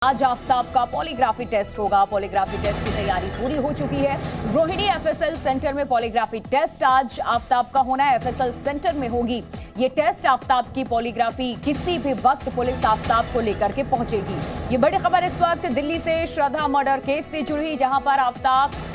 आज आफ्ताब का polygraphy test होगा। पॉलीग्राफी टेस्ट की तैयारी पूरी हो चुकी है। रोहिणी एफएसएल सेंटर में पॉलीग्राफी टेस्ट आज आफ्ताब का होना है। एफएसएल सेंटर में होगी ये टेस्ट। आफ्ताब की पॉलीग्राफी किसी भी वक्त पुलिस आफ्ताब को लेकर के पहुंचेगी। ये बड़ी खबर इस वक्त दिल्ली से श्रद्धा मर्डर केस से जुड़ी, जहां पर आफ्ताब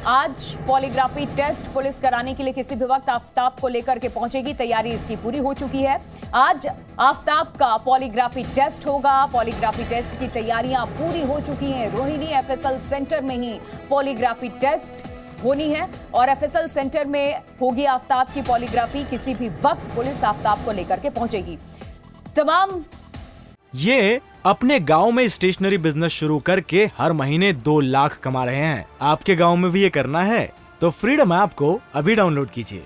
आज पॉलीग्राफी टेस्ट पुलिस कराने के लिए किसी भी वक्त आफ्ताब को लेकर के पहुंचेगी। तैयारी इसकी पूरी हो चुकी है। आज आफ्ताब का पॉलीग्राफी टेस्ट होगा। पॉलीग्राफी टेस्ट की तैयारियां पूरी हो चुकी हैं। रोहिणी एफएसएल सेंटर में ही पॉलीग्राफी टेस्ट होनी है और एफएसएल सेंटर में होगी आफ्ताब की पॉलीग्राफी। किसी भी वक्त पुलिस आफ्ताब को लेकर के पहुंचेगी। तमाम ये अपने गांव में स्टेशनरी बिजनेस शुरू करके हर महीने 2 लाख कमा रहे हैं। आपके गांव में भी ये करना है तो फ्रीडम ऐप को अभी डाउनलोड कीजिए।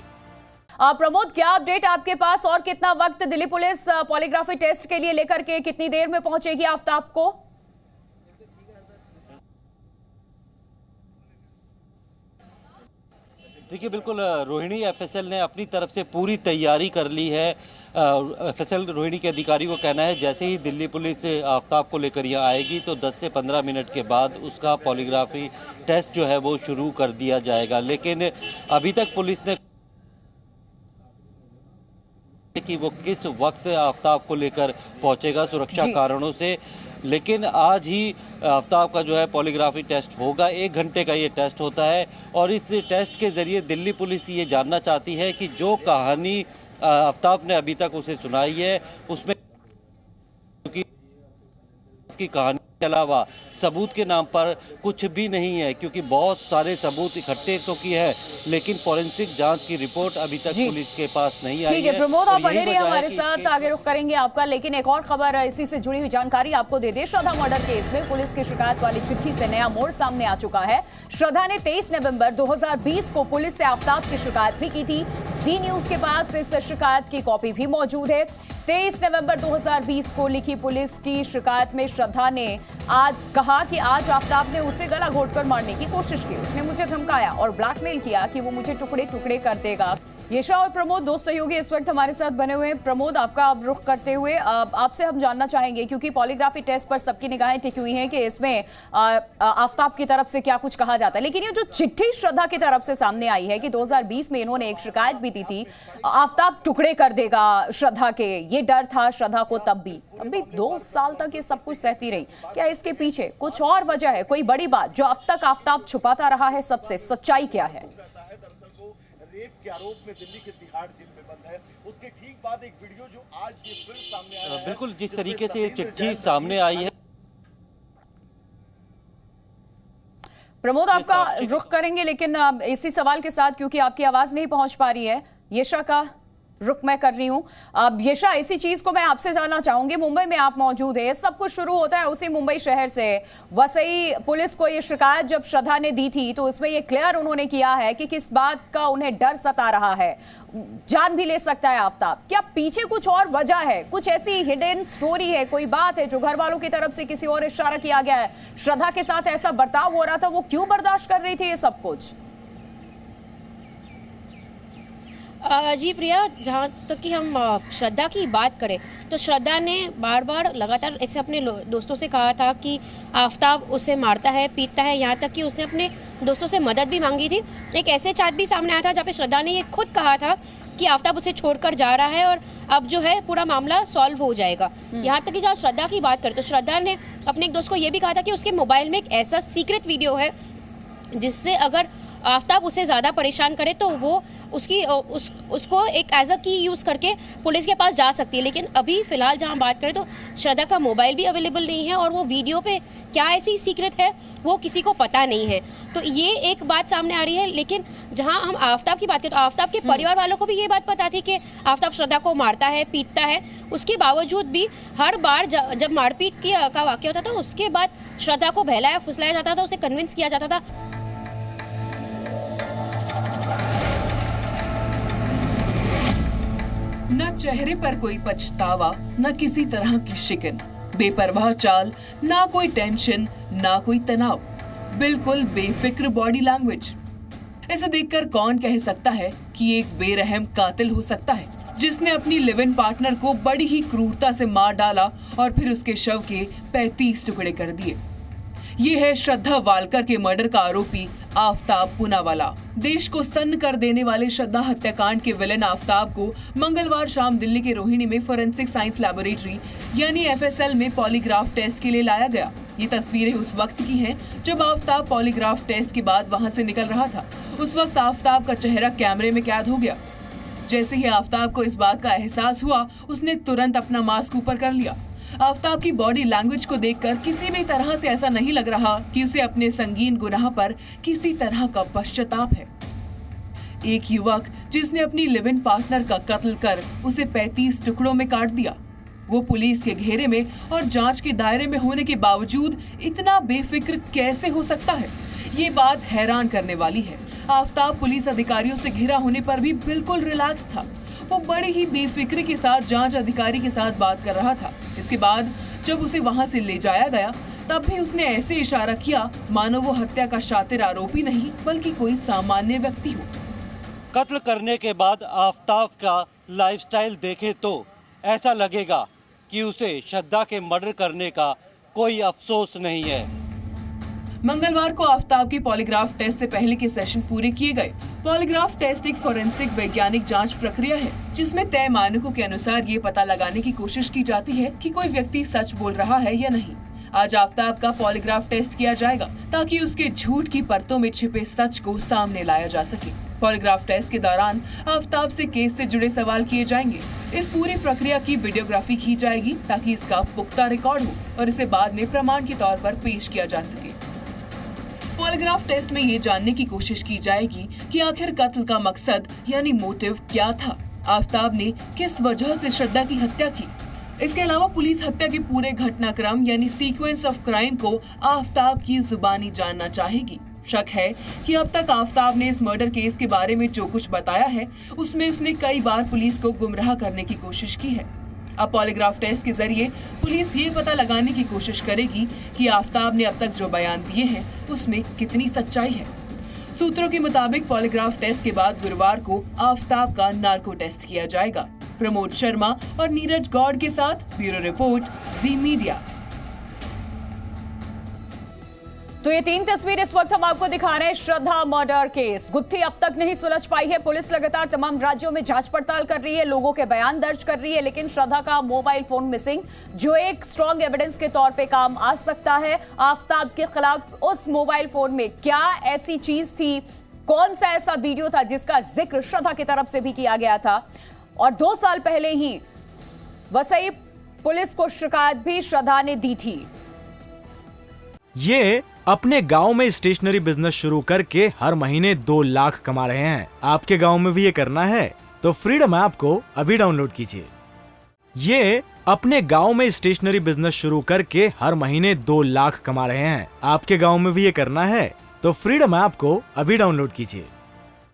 प्रमोद, क्या अपडेट आपके पास और कितना वक्त दिल्ली पुलिस पॉलीग्राफी टेस्ट के लिए लेकर के कितनी देर में पहुंचेगी आफ्ताब को? देखिए, बिल्कुल रोहिणी एफएसएल ने अपनी तरफ से पूरी तैयारी कर ली है। एफएसएल रोहिणी के अधिकारी को कहना है जैसे ही दिल्ली पुलिस आफ्ताब को लेकर यहाँ आएगी तो 10 से 15 मिनट के बाद उसका पॉलीग्राफी टेस्ट जो है वो शुरू कर दिया जाएगा। लेकिन अभी तक पुलिस ने कि वो किस वक्त आफ्ताब को लेकर पहुंचेगा सुरक्षा कारणों से, लेकिन आज ही आफ्ताब का जो है पॉलीग्राफी टेस्ट होगा। 1 घंटे का ये टेस्ट होता है और इस टेस्ट के जरिए दिल्ली पुलिस ये जानना चाहती है कि जो कहानी आफ्ताब ने अभी तक उसे सुनाई है उसमें की कहानी के अलावा सबूत के नाम पर कुछ भी नहीं है, क्योंकि बहुत सारे सबूत इकट्ठे तो की है लेकिन फॉरेंसिक जांच की रिपोर्ट अभी तक पुलिस के पास नहीं आई है। ठीक है प्रमोद, आप बने रहिए हमारे साथ, आगे रुख करेंगे आपका। लेकिन एक और खबर इसी से जुड़ी हुई जानकारी आपको दे दे। श्रद्धा मर्डर केस में पुलिस की शिकायत वाली चिट्ठी से नया मोड़ सामने आ चुका है। श्रद्धा ने 23 नवंबर 2020 को पुलिस से आफ्ताब की शिकायत भी की थी। जी न्यूज के पास इस शिकायत की कॉपी भी मौजूद है। 23 नवंबर 2020 को लिखी पुलिस की शिकायत में श्रद्धा ने आज कहा कि आज आफ्ताब ने उसे गला घोटकर मारने की कोशिश की। उसने मुझे धमकाया और ब्लैकमेल किया कि वो मुझे टुकड़े टुकड़े कर देगा। येशा और प्रमोद, 2 सहयोगी इस वक्त हमारे साथ बने हुए हैं। प्रमोद, आपका अब रुख करते हुए आपसे हम जानना चाहेंगे, क्योंकि पॉलीग्राफी टेस्ट पर सबकी निगाहें टिकी हुई हैं कि इसमें आफ्ताब की तरफ से क्या कुछ कहा जाता है। लेकिन ये जो चिट्ठी श्रद्धा की तरफ से सामने आई है कि 2020 में इन्होंने एक शिकायत भी दी थी, आफ्ताब टुकड़े कर देगा श्रद्धा के, ये डर था श्रद्धा को तब भी 2 साल तक ये सब कुछ सहती रही। क्या इसके पीछे कुछ और वजह है, कोई बड़ी बात जो अब तक आफ्ताब छुपाता रहा है सबसे? सच्चाई क्या है? रेप के आरोप में दिल्ली के तिहाड़ जेल में बंद है। उसके ठीक बाद एक वीडियो जो आज ये फिर सामने आया है। बिल्कुल, जिस तरीके से ये चिट्ठी सामने आई है। प्रमोद, आपका रुख करेंगे लेकिन इसी सवाल के साथ, क्योंकि आपकी आवाज नहीं पहुंच पा रही है। येशा का रुख मैं कर रही हूं। अब येशा, इसी चीज को मैं आपसे जानना चाहूंगी। मुंबई में आप मौजूद है, सब कुछ शुरू होता है उसी मुंबई शहर से। वसई पुलिस को ये शिकायत जब श्रद्धा ने दी थी तो इसमें ये क्लियर उन्होंने किया है कि किस बात का उन्हें डर सता रहा है। जान भी ले सकता है आफ्ताब। क्या पीछे कुछ और वजह है, कुछ ऐसी हिडन स्टोरी है, कोई बात है जो घर वालों की तरफ से किसी और इशारा किया गया है? श्रद्धा के साथ ऐसा बर्ताव हो रहा था, वो क्यों बर्दाश्त कर रही थी ये सब कुछ? जी प्रिया, जहाँ तक कि हम श्रद्धा की बात करें तो श्रद्धा ने बार बार लगातार ऐसे अपने दोस्तों से कहा था कि आफ्ताब उसे मारता है, पीटता है। यहाँ तक कि उसने अपने दोस्तों से मदद भी मांगी थी। एक ऐसे चैट भी सामने आया था जहाँ पे श्रद्धा ने ये खुद कहा था कि आफ्ताब उसे छोड़कर जा रहा है और अब जो है पूरा मामला सॉल्व हो जाएगा। यहाँ तक कि जहाँ श्रद्धा की बात करें तो श्रद्धा ने अपने एक दोस्त को ये भी कहा था कि उसके मोबाइल में एक ऐसा सीक्रेट वीडियो है जिससे अगर आफ्ताब उसे ज़्यादा परेशान करे तो वो उसको एक एज अ की यूज़ करके पुलिस के पास जा सकती है। लेकिन अभी फ़िलहाल जहाँ बात करें तो श्रद्धा का मोबाइल भी अवेलेबल नहीं है और वो वीडियो पे क्या ऐसी सीक्रेट है वो किसी को पता नहीं है। तो ये एक बात सामने आ रही है। लेकिन जहाँ हम आफ्ताब की बात करें तो आफ्ताब के परिवार वालों को भी ये बात पता थी कि आफ्ताब श्रद्धा को मारता है, पीटता है। उसके बावजूद भी हर बार जब मारपीट का वाक़या होता था उसके बाद श्रद्धा को बहलाया फुसलाया जाता था, उसे कन्विंस किया जाता था। न चेहरे पर कोई पछतावा, न किसी तरह की शिकन, बेपरवाह चाल, ना कोई टेंशन, ना कोई तनाव, बिल्कुल बेफिक्र बॉडी लैंग्वेज। इसे देखकर कौन कह सकता है कि एक बेरहम कातिल हो सकता है? जिसने अपनी लिव इन पार्टनर को बड़ी ही क्रूरता से मार डाला और फिर उसके शव के 35 टुकड़े कर दिए। ये है श्रद्धा वालकर के मर्डर का आरोपी आफ्ताब पूनावाला। देश को सन्न कर देने वाले श्रद्धा हत्याकांड के विलेन आफ्ताब को मंगलवार शाम दिल्ली के रोहिणी में फोरेंसिक साइंस लैबोरेटरी यानी FSL में पॉलीग्राफ टेस्ट के लिए लाया गया। ये तस्वीरें उस वक्त की हैं जब आफ्ताब पॉलीग्राफ टेस्ट के बाद वहां से निकल रहा था। उस वक्त आफ्ताब का चेहरा कैमरे में कैद हो गया। जैसे ही आफ्ताब को इस बात का एहसास हुआ, उसने तुरंत अपना मास्क ऊपर कर लिया। आफ्ताब की बॉडी लैंग्वेज को देखकर किसी भी तरह से ऐसा नहीं लग रहा कि उसे अपने संगीन गुनाह पर किसी तरह का पश्चाताप है। एक युवक जिसने अपनी लिव इन पार्टनर का कत्ल कर उसे 35 टुकड़ों में काट दिया, वो पुलिस के घेरे में और जांच के दायरे में होने के बावजूद इतना बेफिक्र कैसे हो सकता है? ये बात हैरान करने वाली है। आफ्ताब पुलिस अधिकारियों से घिरा होने पर भी बिल्कुल रिलैक्स था। वो बड़ी ही बेफिक्री के साथ जांच अधिकारी के साथ बात कर रहा था। इसके बाद जब उसे वहां से ले जाया गया, तब भी उसने ऐसे इशारा किया मानो वो हत्या का शातिर आरोपी नहीं बल्कि कोई सामान्य व्यक्ति हो। कत्ल करने के बाद आफ्ताब का लाइफस्टाइल देखे तो ऐसा लगेगा कि उसे श्रद्धा के मर्डर करने का कोई अफसोस नहीं है। मंगलवार को आफ्ताब की पॉलीग्राफ टेस्ट से पहले के सेशन पूरे किए गए। पॉलीग्राफ टेस्ट एक फोरेंसिक वैज्ञानिक जांच प्रक्रिया है जिसमें तय मानकों के अनुसार ये पता लगाने की कोशिश की जाती है कि कोई व्यक्ति सच बोल रहा है या नहीं। आज आफ्ताब का पॉलीग्राफ टेस्ट किया जाएगा ताकि उसके झूठ की परतों में छिपे सच को सामने लाया जा सके। पॉलीग्राफ टेस्ट के दौरान आफ्ताब से केस से जुड़े सवाल किए जाएंगे। इस पूरी प्रक्रिया की वीडियोग्राफी की जाएगी ताकि इसका पुख्ता रिकॉर्ड हो और इसे बाद में प्रमाण के तौर पर पेश किया जा सके। पॉलीग्राफ टेस्ट में ये जानने की कोशिश की जाएगी कि आखिर कत्ल का मकसद यानी मोटिव क्या था, आफ्ताब ने किस वजह से श्रद्धा की हत्या की। इसके अलावा पुलिस हत्या के पूरे घटनाक्रम यानी सीक्वेंस ऑफ क्राइम को आफ्ताब की जुबानी जानना चाहेगी। शक है कि अब तक आफ्ताब ने इस मर्डर केस के बारे में जो कुछ बताया है उसमें उसने कई बार पुलिस को गुमराह करने की कोशिश की है। अब पॉलीग्राफ टेस्ट के जरिए पुलिस ये पता लगाने की कोशिश करेगी कि आफ्ताब ने अब तक जो बयान दिए हैं उसमें कितनी सच्चाई है। सूत्रों के मुताबिक पॉलीग्राफ टेस्ट के बाद गुरुवार को आफ्ताब का नार्को टेस्ट किया जाएगा। प्रमोद शर्मा और नीरज गौड़ के साथ ब्यूरो रिपोर्ट, जी मीडिया। तो ये 3 तस्वीर इस वक्त हम आपको दिखा रहे हैं। श्रद्धा मर्डर केस गुत्थी अब तक नहीं सुलझ पाई है। पुलिस लगातार तमाम राज्यों में जांच पड़ताल कर रही है, लोगों के बयान दर्ज कर रही है, लेकिन श्रद्धा का मोबाइल फोन मिसिंग जो एक स्ट्रॉन्ग एविडेंस के तौर पे काम आ सकता है आफ्ताब के खिलाफ। उस मोबाइल फोन में क्या ऐसी चीज थी, कौन सा ऐसा वीडियो था जिसका जिक्र श्रद्धा की तरफ से भी किया गया था? और 2 साल पहले ही वसई पुलिस को शिकायत भी श्रद्धा ने दी थी। ये अपने गांव में स्टेशनरी बिजनेस शुरू करके हर महीने 2 लाख कमा रहे हैं। आपके गांव में भी ये करना है तो फ्रीडम ऐप को अभी डाउनलोड कीजिए। ये अपने गांव में स्टेशनरी बिजनेस शुरू करके हर महीने 2 लाख कमा रहे हैं। आपके गांव में भी ये करना है तो फ्रीडम ऐप को अभी डाउनलोड कीजिए।